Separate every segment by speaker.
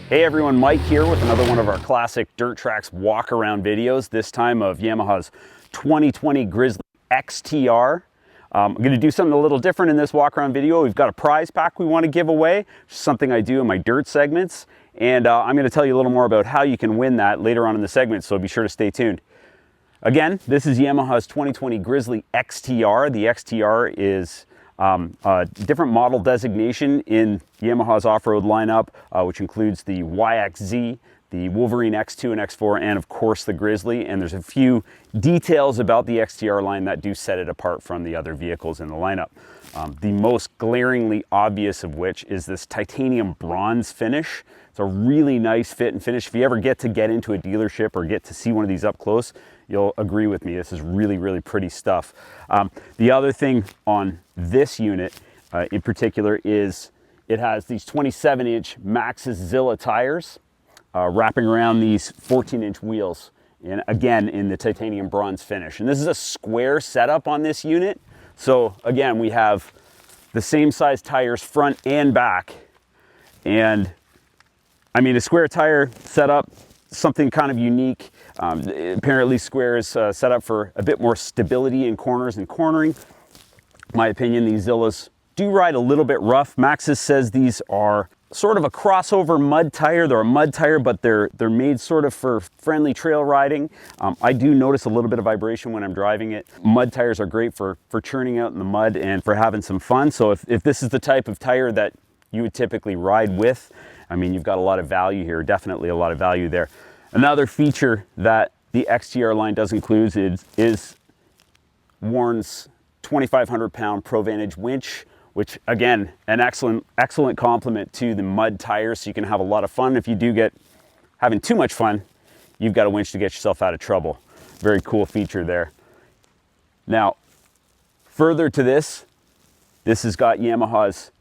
Speaker 1: Hey everyone, Mike here with another one of our classic dirt tracks walk around videos, this time of Yamaha's 2020 Grizzly XTR. I'm going to do something a little different in this walk around video. We've got a prize pack we want to give away, something I do in my dirt segments, and I'm going to tell you a little more about how you can win that later on in the segment, so be sure to stay tuned. Again, this is Yamaha's 2020 Grizzly XTR. The XTR is a different model designation in Yamaha's off-road lineup, which includes the YXZ, the Wolverine X2 and X4, and of course the Grizzly. And there's a few details about the XTR line that do set it apart from the other vehicles in the lineup. The most glaringly obvious of which is this titanium bronze finish. It's a really nice fit and finish. If you ever get into a dealership or get to see one of these up close, you'll agree with me. This is really, really pretty stuff. The other thing on this unit in particular is it has these 27-inch Maxxis Zilla tires wrapping around these 14-inch wheels, and again in the titanium bronze finish. And this is a square setup on this unit. So again, we have the same size tires front and back. And I mean, a square tire setup, something kind of unique. Apparently square is set up for a bit more stability in corners and cornering. In my opinion, these Zillas do ride a little bit rough. Maxxis says these are sort of a crossover mud tire. They're a mud tire, but they're made sort of for friendly trail riding. I do notice a little bit of vibration when I'm driving it. Mud tires are great for churning out in the mud and for having some fun. So if this is the type of tire that you would typically ride with, I mean, you've got a lot of value here, definitely a lot of value there. Another feature that the XTR line does include is Warn's 2,500 pound Pro Vantage winch, which again, an excellent complement to the mud tires, so you can have a lot of fun. If you do get having too much fun, you've got a winch to get yourself out of trouble. Very cool feature there. Now, further to this has got Yamaha's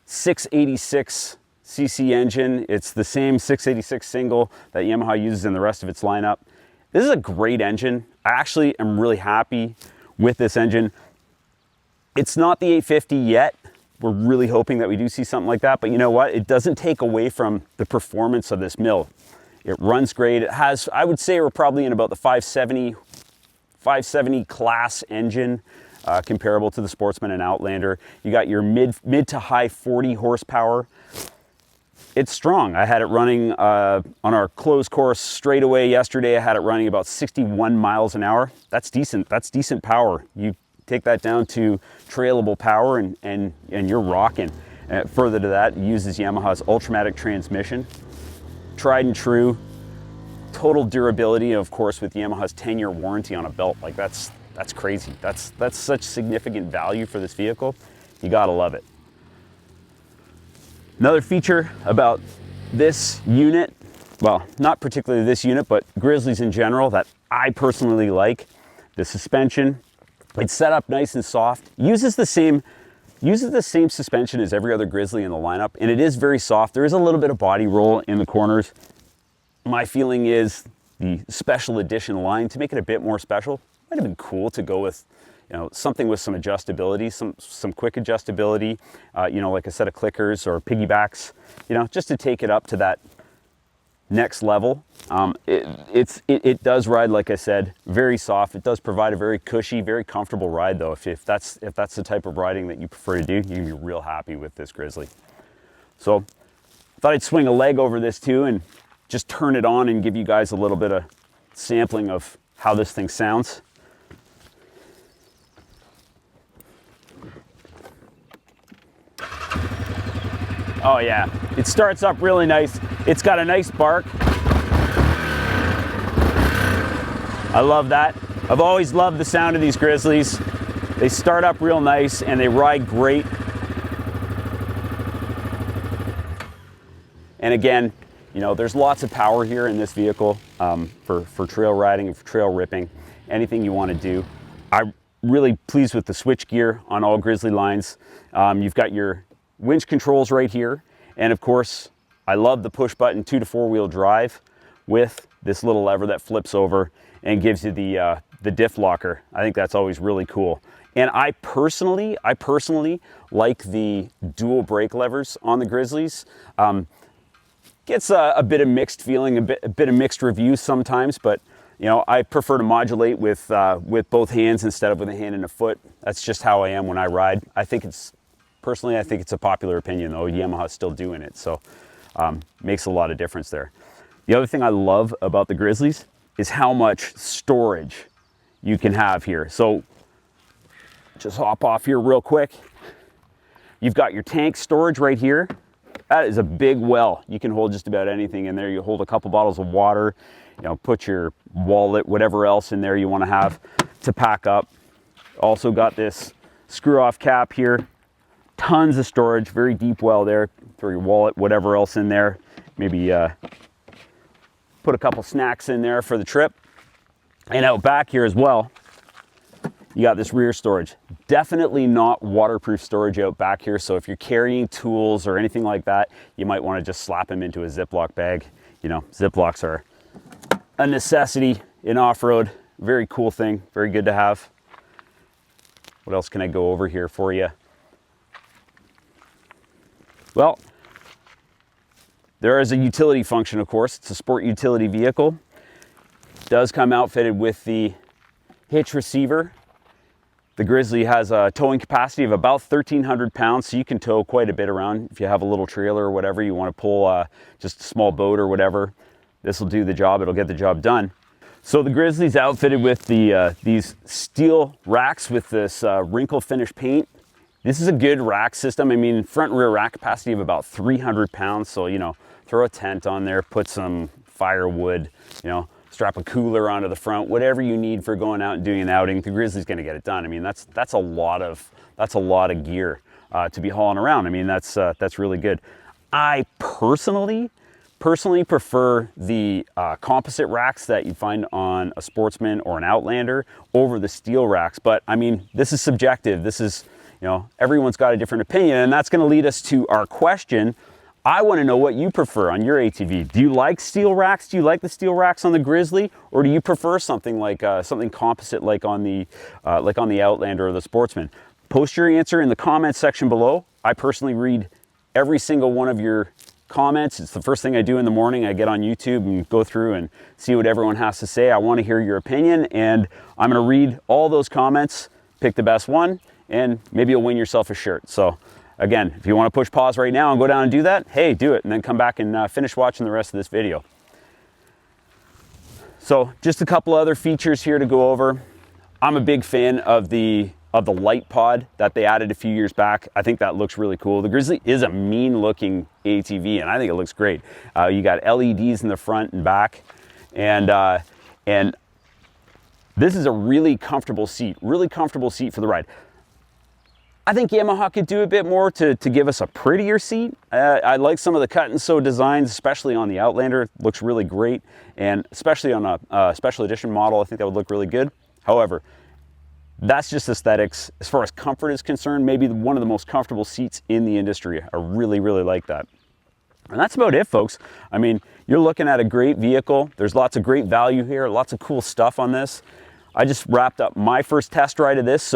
Speaker 1: 686 cc engine. It's the same 686 single that Yamaha uses in the rest of its lineup. This is a great engine. I actually am really happy with this engine. It's not the 850 yet. We're really hoping that we do see something like that, but you know what? It doesn't take away from the performance of this mill. It runs great. It has, I would say we're probably in about the 570 class engine, comparable to the Sportsman and Outlander. You got your mid to high 40 horsepower. It's strong. I had it running on our closed course straightaway yesterday. I had it running about 61 miles an hour. That's decent. That's decent power. You take that down to trailable power and you're rocking. Further to that, it uses Yamaha's Ultramatic transmission. Tried and true, total durability, of course, with Yamaha's 10-year warranty on a belt. Like that's crazy. That's such significant value for this vehicle. You gotta love it. Another feature about this unit, well, not particularly this unit, but Grizzlies in general, that I personally like, the suspension. It's set up nice and soft. Uses the same suspension as every other Grizzly in the lineup, and it is very soft. There is a little bit of body roll in the corners. My feeling is the special edition line, to make it a bit more special, might have been cool to go with, you know, something with some adjustability, some quick adjustability, you know, like a set of clickers or piggybacks, you know, just to take it up to that next level. It does ride, like I said, very soft. It does provide a very cushy, very comfortable ride though. If that's the type of riding that you prefer to do, you can be real happy with this Grizzly. So I thought I'd swing a leg over this too and just turn it on and give you guys a little bit of sampling of how this thing sounds. Oh yeah, it starts up really nice. It's got a nice bark. I love that. I've always loved the sound of these Grizzlies. They start up real nice and they ride great. And again, you know, there's lots of power here in this vehicle for trail riding and for trail ripping, anything you want to do. I'm really pleased with the switch gear on all Grizzly lines. You've got your winch controls right here, and of course I love the push button 2 to 4 wheel drive with this little lever that flips over and gives you the diff locker. I think that's always really cool. And I personally like the dual brake levers on the Grizzlies. gets a bit of mixed feeling, a bit of mixed reviews sometimes, but you know, I prefer to modulate with both hands instead of with a hand and a foot. That's just how I am when I ride. Personally, I think it's a popular opinion though. Yamaha's still doing it, so makes a lot of difference there. The other thing I love about the Grizzlies is how much storage you can have here. So just hop off here real quick. You've got your tank storage right here. That is a big well. You can hold just about anything in there. You hold a couple bottles of water, you know, put your wallet, whatever else in there you want to have to pack up. Also got this screw off cap here. Tons of storage, very deep well there. Throw your wallet, whatever else in there. Maybe put a couple snacks in there for the trip. And out back here as well, you got this rear storage. Definitely not waterproof storage out back here. So if you're carrying tools or anything like that, you might want to just slap them into a Ziploc bag. You know, Ziplocs are a necessity in off-road. Very cool thing, very good to have. What else can I go over here for you? Well, there is a utility function, of course. It's a sport utility vehicle. It does come outfitted with the hitch receiver. The Grizzly has a towing capacity of about 1,300 pounds, so you can tow quite a bit around. If you have a little trailer or whatever, you want to pull just a small boat or whatever, this will do the job. It'll get the job done. So the Grizzly's outfitted with these steel racks with this wrinkle finish paint. This is a good rack system. I mean, front and rear rack capacity of about 300 pounds. So, you know, throw a tent on there, put some firewood, you know, strap a cooler onto the front, whatever you need for going out and doing an outing. The Grizzly's going to get it done. I mean, that's a lot of gear to be hauling around. I mean, that's really good. I personally prefer the composite racks that you find on a Sportsman or an Outlander over the steel racks. But I mean, this is subjective. This is, you know, everyone's got a different opinion, and that's going to lead us to our question. I want to know what you prefer on your ATV. Do you like steel racks? Do you like the steel racks on the Grizzly, or do you prefer something like something composite like on the Outlander or the Sportsman? Post your answer in the comments section below. I personally read every single one of your comments. It's the first thing I do in the morning. I get on YouTube and go through and see what everyone has to say. I want to hear your opinion, and I'm going to read all those comments, pick the best one, and maybe you'll win yourself a shirt. So again, if you want to push pause right now and go down and do that, hey, do it, and then come back and finish watching the rest of this video. So just a couple other features here to go over. I'm a big fan of the light pod that they added a few years back. I think that looks really cool. The Grizzly is a mean looking ATV, and I think it looks great. You got LEDs in the front and back, and this is a really comfortable seat for the ride. I think Yamaha could do a bit more to give us a prettier seat. I like some of the cut and sew designs, especially on the Outlander. It looks really great, and especially on a special edition model, I think that would look really good. However, that's just aesthetics. As far as comfort is concerned, maybe one of the most comfortable seats in the industry. I really, really like that. And that's about it, folks. I mean, you're looking at a great vehicle. There's lots of great value here, lots of cool stuff on this. I just wrapped up my first test ride of this,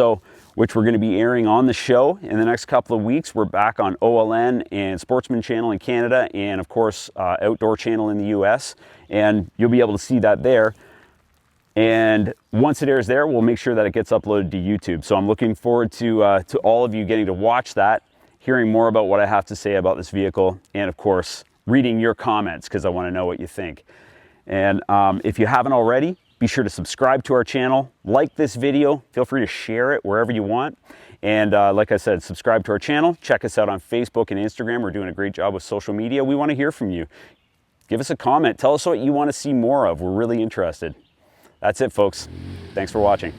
Speaker 1: which we're going to be airing on the show in the next couple of weeks. We're back on OLN and Sportsman Channel in Canada, and of course, Outdoor Channel in the US. And you'll be able to see that there. And once it airs there, we'll make sure that it gets uploaded to YouTube. So I'm looking forward to all of you getting to watch that, hearing more about what I have to say about this vehicle, and of course, reading your comments, because I want to know what you think. And if you haven't already, be sure to subscribe to our channel, like this video, feel free to share it wherever you want. And like I said, subscribe to our channel, check us out on Facebook and Instagram. We're doing a great job with social media. We want to hear from you. Give us a comment, tell us what you want to see more of. We're really interested. That's it, folks. Thanks for watching.